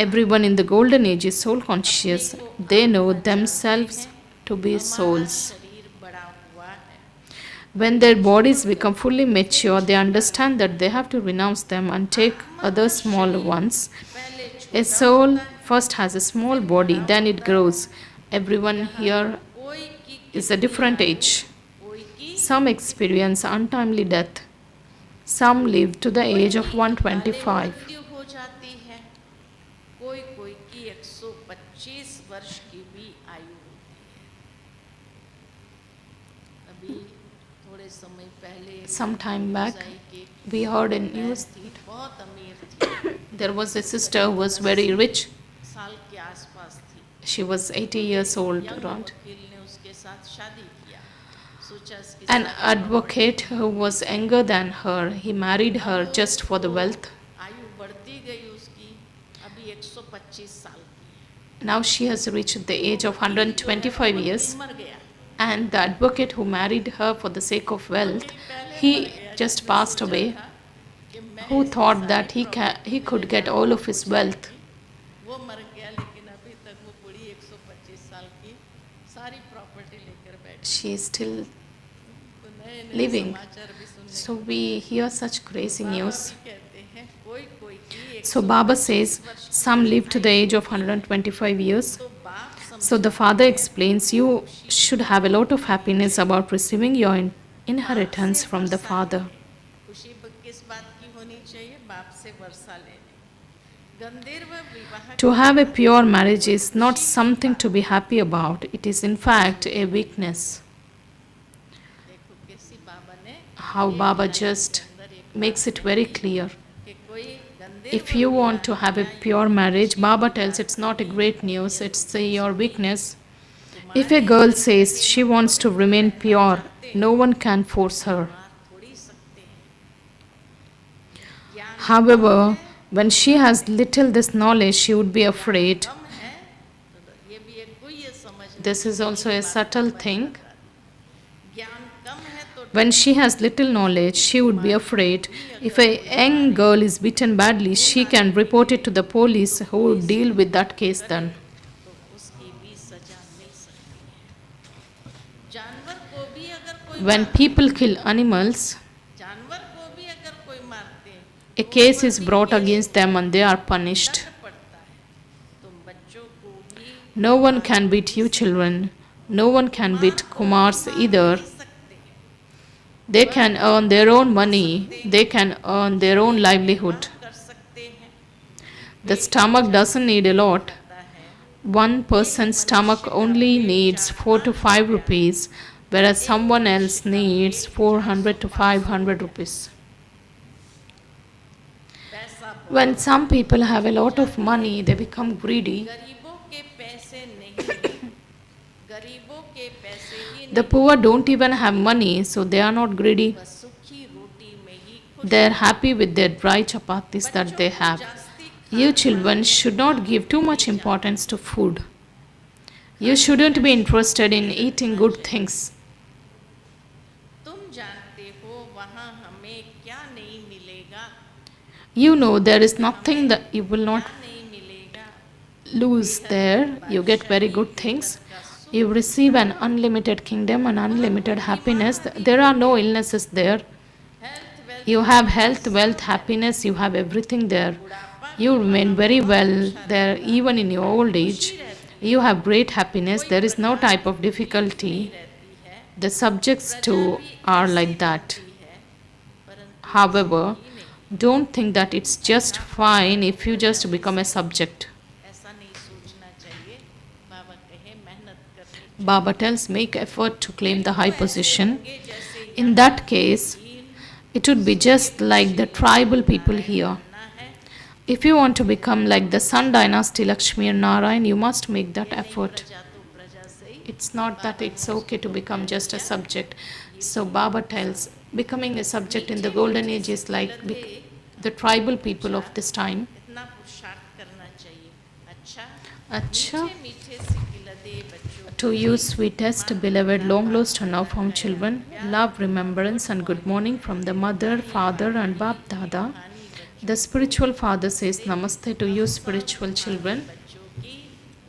Everyone in the golden age is soul conscious. They know themselves to be souls. शरीर बड़ा हुआ है When their bodies become fully mature, they understand that they have to renounce them and take other small ones. पहले A soul first has a small body, then it grows. Everyone here कोई की is a different age. कोई की Some experience untimely death. Some live to the age of 125. मृत्यु हो जाती है कोई कोई की 125 वर्ष की भी आयु होती है अभी थोड़े समय पहले Some time back, ऊंचाई के we heard in news थी बहुत अमीर थी there was a sister who was very rich. साल के आसपास थी She was 80 years old young around. वकील ने उसके साथ शादी किया सोचा इसकी An advocate who was younger than her, he married her just for the wealth. आयु बढ़ती गई उसकी अभी 125 साल की Now she has reached the age of 125 years, मर गया and the advocate who married her for the sake of wealth, he just passed away. कि मैं Who thought that he could get all of his wealth? वो मर गया लेकिन अभी तक वो बूढ़ी 125 साल की सारी प्रॉपर्टी लेकर बैठी She is still तो नए नए living. समाचार भी सुनने So we hear such crazy news. भी कहते हैं कोई कोई की So Baba says some live to the age of 125 years. तो बाप समझ So the Father explains you should have a lot of happiness about receiving your inheritance from the Father. खुशी किस बात की होनी चाहिए बाप से वर्षा लेने गंधर्व विवाह To have a pure marriage is not something to be happy about. It is in fact a weakness. देखो कैसी बाबा ने How Baba just makes it very clear. कि कोई गंधर्व If you want to have a pure marriage, Baba tells it's not a great news, it's your weakness. If a girl says she wants to remain pure, no one can force her. मार थोड़ी सकते हैं However, when she has little this knowledge, she would be afraid. कम है तो ये भी एक कोई ये समझ नहीं This is also a subtle thing. ज्ञान कम है तो When she has little knowledge, she would be afraid. If a young girl is beaten badly, she can report it to the police who would deal with that case then. तो उसकी भी सजा मिल सकती है। जानवर को भी अगर कोई When people kill animals, जानवर को भी अगर कोई मारते हैं a case is brought against them and they are punished. दंड पड़ता है। तो बच्चों को भी No one can beat you children. No one can beat Kumars either. सकते हैं They can earn their own money. They can earn their own livelihood. कर सकते हैं The stomach doesn't need a lot. पता है One person's stomach only needs 4 to 5 rupees, whereas someone else needs 400 to 500 rupees. पैसा When some people have a lot of money, they become greedy. गरीबों के पैसे नहीं गरीबों के पैसे ही The poor don't even have money, so they are not greedy. बस सूखी रोटी में ही खुश They are happy with their dry chapatis that they have. जास्ती You children should not give too much importance to food. You shouldn't be interested in eating good things. तुम जानते हो वहाँ हमें क्या नहीं मिलेगा You know there is nothing that you will not क्या नहीं मिलेगा lose there. You get very good things. You receive an unlimited kingdom and unlimited happiness. There are no illnesses there. Health wealth You have health, wealth, happiness. You have everything there. You remain very well there even in your old age. You have great happiness. There is no type of difficulty. रहती है The subjects too are like that. है परंतु However, don't think that it's just fine if you just become a subject. ऐसा नहीं सोचना चाहिए बाबा कहे मेहनत करनी Baba tells, make effort to claim the high position. चाहिए जैसे In that case, it would be just like the tribal people here. ना है If you want to become like the Sun Dynasty Lakshmi and Narayan, you must make that effort. प्रजा तो प्रजा से ही It's not that it's okay to become just a subject. So Baba tells, becoming a subject in the golden age is like the tribal people of this time. इतना पुरुषार्थ करना चाहिए अच्छा Acha, मीठे मीठे सिकिलदे बच्चों to you sweetest, beloved, long lost and now found children, love, remembrance and good morning from the mother, father and Bap Dada. The spiritual father says namaste to you spiritual children, बच्चों की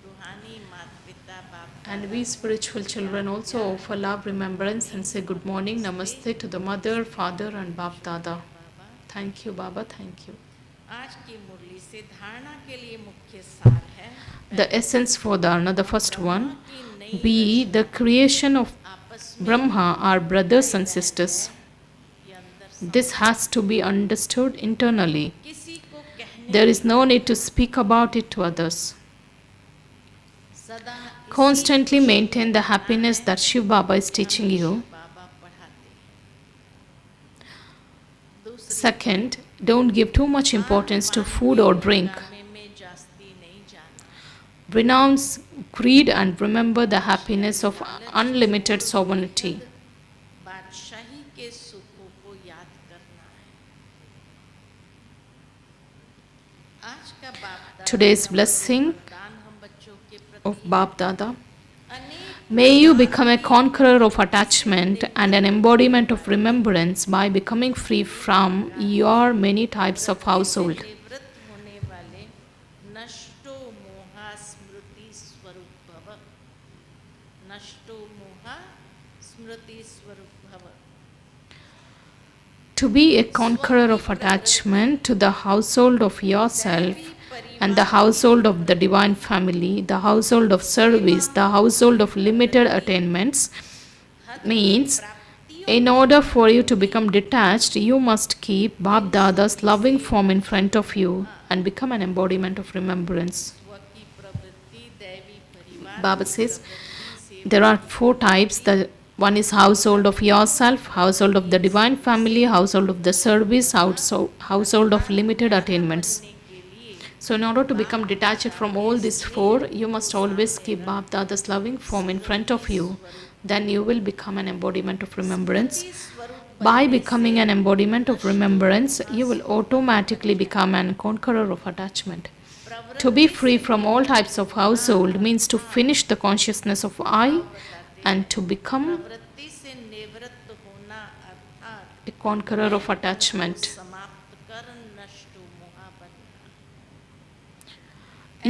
रूहानी माता पिता बाप and we spiritual children also offer love, remembrance and say good morning, namaste to the mother, father and Bap Dada. Thank you Baba, thank you. आज की मुरली से धारणा के लिए मुख्य सार है The essence for dharana, the first one, कि नई we the creation of आपस में Brahma are brothers and sisters. के अंदर This has to be understood internally. किसी को कहने There is no need to speak about it to others. सदा Constantly maintain the happiness that Shiv Baba is teaching you. बाबा पढ़ाते हैं दूसरी Second, don't give too much importance to food or drink. में जास्ती नहीं जाना Renounce greed and remember the happiness of unlimited sovereignty. बादशाही के सुखों को याद करना है आज का बाप दादा Today's blessing दान हम बच्चों के प्रति of Bap Dada. अनेक May you become a conqueror of attachment and an embodiment of remembrance by becoming free from your many types of household. निवृत्त होने वाले नष्टो मोहा स्मृति स्वरूप भव नष्टो मोहा स्मृति स्वरूप भव To be a conqueror of attachment to the household of yourself and the household of the divine family, the household of service, the household of limited attainments means in order for you to become detached, you must keep Bap Dada's loving form in front of you and become an embodiment of remembrance. स्व की प्रवृत्ति दैवी परिवार Baba says there are 4 types. The one is household of yourself, household of the divine family, household of the service, household of limited attainments. So in order to become detached from all these 4, you must always keep Bap Dada's loving form in front of you. Then you will become an embodiment of remembrance. स्वरूप By becoming an embodiment of remembrance, you will automatically become an conqueror of attachment. To be free from all types of household means to finish the consciousness of I and to become प्रवृत्ति से निवृत्त होना अर्थात a conqueror of attachment. समाप्त कर नष्ट मोहा बनना।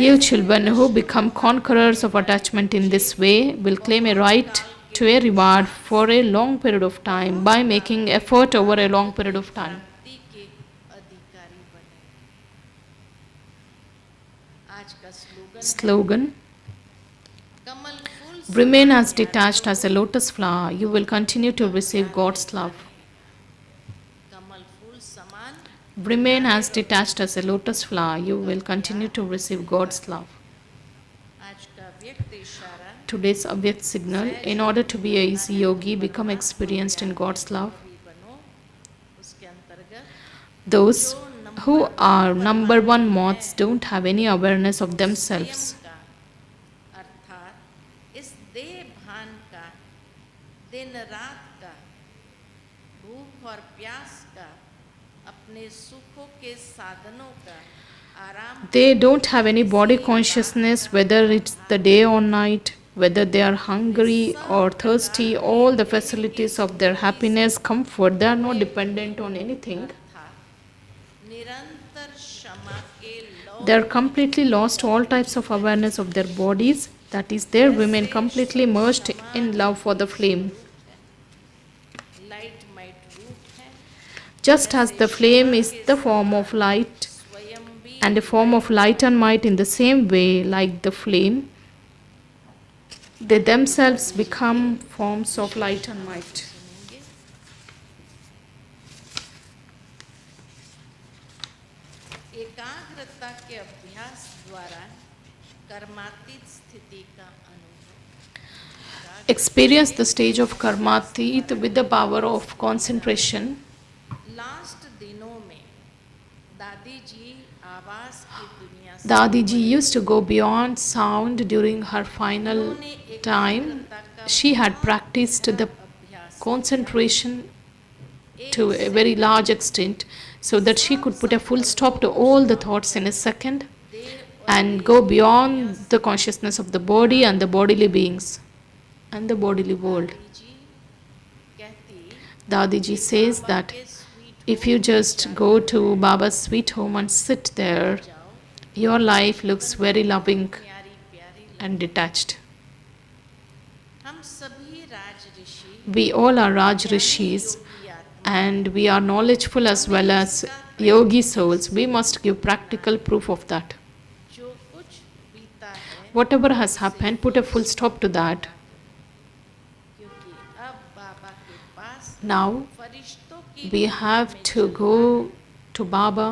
You children who become conquerors of attachment in this way will claim a right to a reward for a long period of time by making effort over a long period of time. प्राप्ति के अधिकारी बने। आज का Slogan: Kamal fool Remain as detached as a lotus flower. You will continue to receive God's love. कमल फूल समान Remain as detached as a lotus flower. You will continue to receive God's love. आज का व्यक्त इशारा Today's Avyakt signal: in order to be a easy yogi, become experienced in God's love. भी बनो। उसके अंतर्गत Those who are number one moths don't have any awareness of themselves. का अर्थात इस देह भान का, दिन रात का, भूख और प्यास का, अपने सुखों के साधनों का, आराम They don't have any body consciousness, whether it's the day or night, whether they are hungry or thirsty, all the facilities of their happiness, comfort, they are not dependent on anything. था निरंतर क्षमा के लौ They are completely lost to all types of awareness of their bodies, that is, they remain completely immersed in love for the flame. Light might रूप है, Just as the flame is the form of light स्वयं भी and a form of light and might, in the same way, like the flame, they themselves become forms of light and might. सुनेंगे। एकाग्रता के अभ्यास द्वारा कर्मातीत स्थिति का अनुभव। Experience the stage of karmatit with the power of concentration. Last दिनों में दादी जी आवाज की दुनिया से Dadi ji used to go beyond sound during her final time. She had practiced the अभ्यास concentration to a very large extent so that she could put a full stop to all the thoughts in a second and go beyond the consciousness of the body and the bodily beings and the bodily world. जी कहती Dadi ji says that if you just go to Baba's sweet home and sit there, your life looks very loving प्यारी प्यारी and detached. हम सभी राज ऋषि We all are Raj Rishis and we are knowledgeful as well as yogi souls. We must give practical proof of that. जो कुछ बीता है Whatever has happened, put a full stop to that. क्योंकि अब बाबा के पास Now फरिश्तों की we have to go to Baba.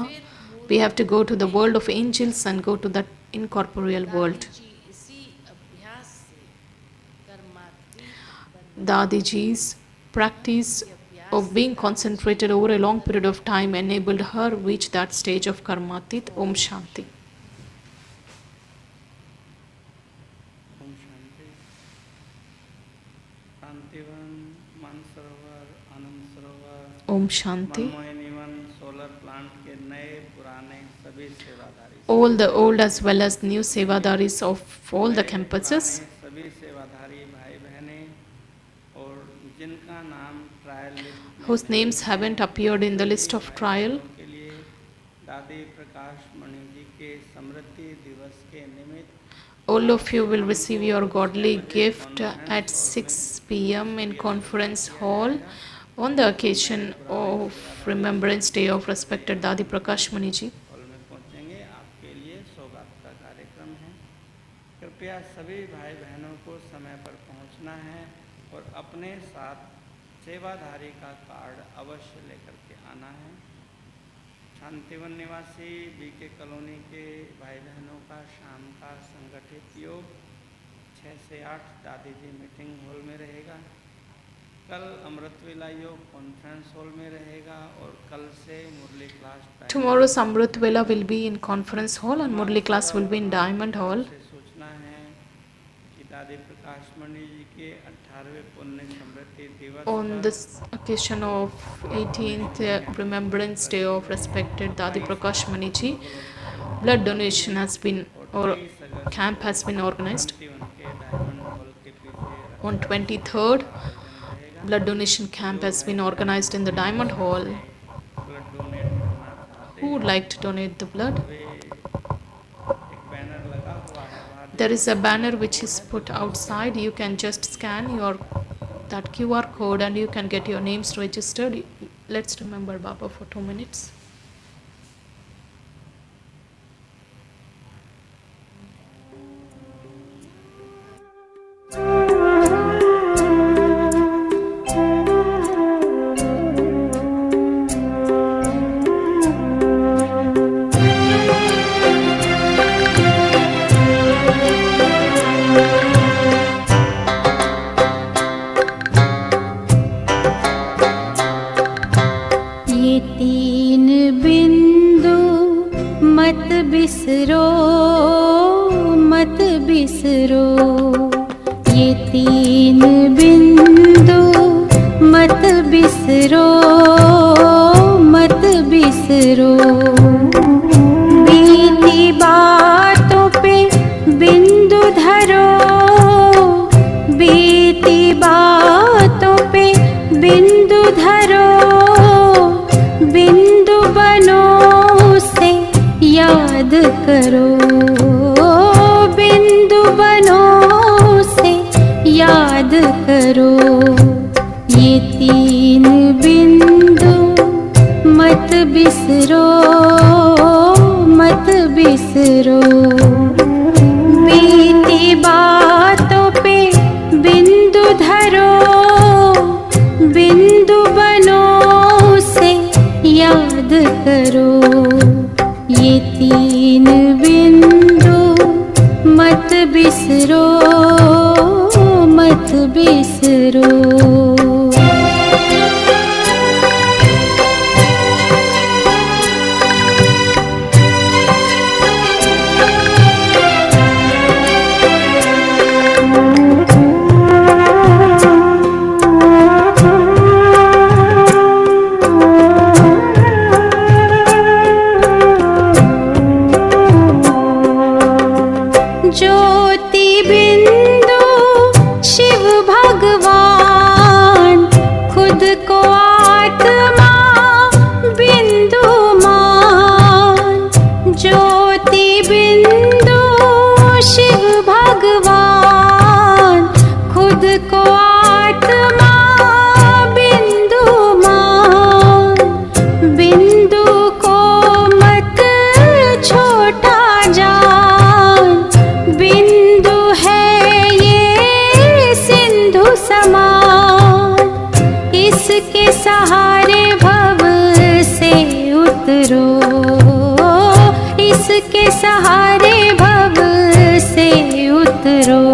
We have to go to the world of angels and go to that incorporeal world. जी इसी अभ्यास से कर्मातीत बन Dadi ji's practice of being concentrated over a long period of time enabled her reach that stage of karmatit. Om Shanti. Om Shanti. Shantivan, Mansarovar, Anand Sarovar, Om Shanti. Manmohini one, solar plant के नए पुराने सभी सेवादारी, All the old as well as new sevadaris of all the campuses, पुराने सभी सेवाधारी भाई बहनें और जिनका नाम ट्रायल लिस्ट में whose names haven't appeared in the list of trial, के लिए दादी प्रकाश मणि जी के समृद्धि दिवस के निमित्त all of you will receive your godly gift at 6 p.m. in Conference Hall on the occasion of Remembrance Day of respected Dadi Prakash Mani ji. Hall में पहुंचेंगे। आपके लिए सौगात का कार्यक्रम है। कृपया सभी भाई बहनों को समय पर पहुंचना है और अपने साथ सेवाधारी का कार्ड अवश्य लेकर के आना है। शांतिवन निवासी बीके कॉलोनी के भाई बहनों का शाम का संगठित योग 6 से 8 दादी जी मीटिंग हॉल में रहेगा। कल अमृत वेला योग कॉन्फ्रेंस हॉल में रहेगा और कल से मुरली class Tomorrow's Amrit Vela will be in Conference Hall and Murli class will be in Diamond Hall. से सूचना है कि दादी प्रकाश मणि जी के 18वें पुण्य स्मृति दिवस On पर this occasion of 18th Remembrance Day of respected Dadi Prakash Maniji, blood donation has been, or camp has been organized. उनके डायमंड हॉल के पीछे On रक्तदान 23rd, का आयोजन रहेगा। blood donation camp has been organized in the Diamond Hall. Blood donate करना चाहते Who would हैं like to donate the blood? वे एक बैनर लगा हुआ है वहाँ There is a banner QR which code is है, put outside. You can just scan your that QR code and you can get your names registered. Let's remember Baba for 2 minutes. ये तीन बिंदु मत बिसरो, मत बिसरो। ये तीन बिंदु मत बिसरो, मत बिसरो। बीती बातों पे बिंदु धरो, बीती बातों पे बिंदु धरो। बिंदु बनो उसे याद करो, बिंदु बनो उसे याद करो। ये तीन बिंदु मत बिसरो, मत बिसरो। बीती बातों पे बिंदु धरो, बिंदु बनो उसे याद करो। ये तीन बिंदु मत बिसरो, मत बिसरो। ज्योति बिंदु शिव भगवान, खुद को आत्मा बिंदु मान। ज्योति बिंदु शिव भगवान, खुद को आत्मा बिंदु मान। बिंदु को मत छोटा जान, बिंदु है ये सिंधु समान। इसके सहारे भव से उतरो, इसके सहारे भव से उतरो।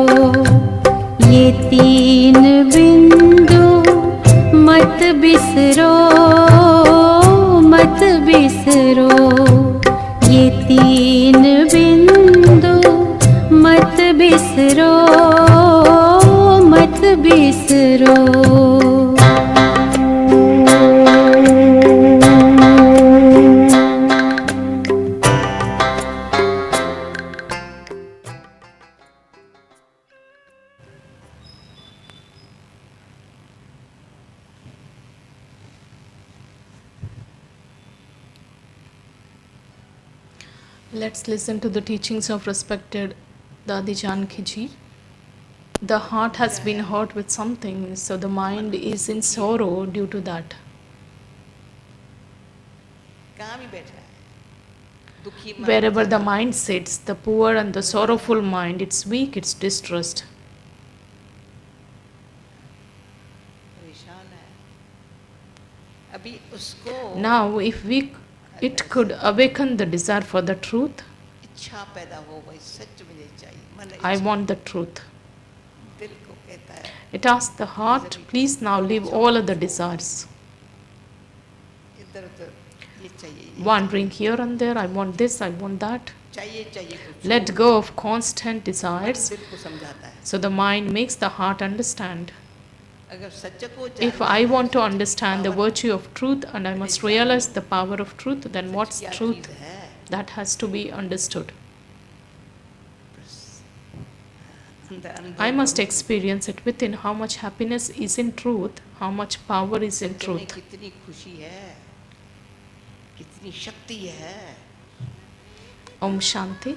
ये तीन बिंदु मत बिसरो, मत बिसरो। ये तीन बिंदु मत बिसरो, मत बिसरो। Let's listen to the teachings of respected Dadi Janki Ji. The heart has been hurt with something, so the mind is in sorrow due to that. कहाँ भी बैठा है दुखी मन Wherever the mind sits, the poor and the sorrowful mind, it's weak, it's distressed. परेशान है। अभी उसको Now, if it could awaken the desire for the truth, इच्छा पैदा हो गई, सच मुझे चाहिए, मन I इच्छा want the truth. दिल को कहता है It asks the heart, please now leave all other desires. इधर उधर ये चाहिए, ये Wandering here and there, I want this, I want that. चाहिए चाहिए को Let छोड़ go of constant मन desires. दिल को समझाता है। So the mind makes the heart understand. अगर सत्य को If जानना I है, want to सत्य की understand the power virtue of truth and I must realize the power of truth, then such what's क्या truth? चीज़ है? That has to be understood. अनुभव I must करो experience it within how much happiness is in truth, how much power is in सत्य में truth. कितनी खुशी है, कितनी शक्ति है। Om Shanti.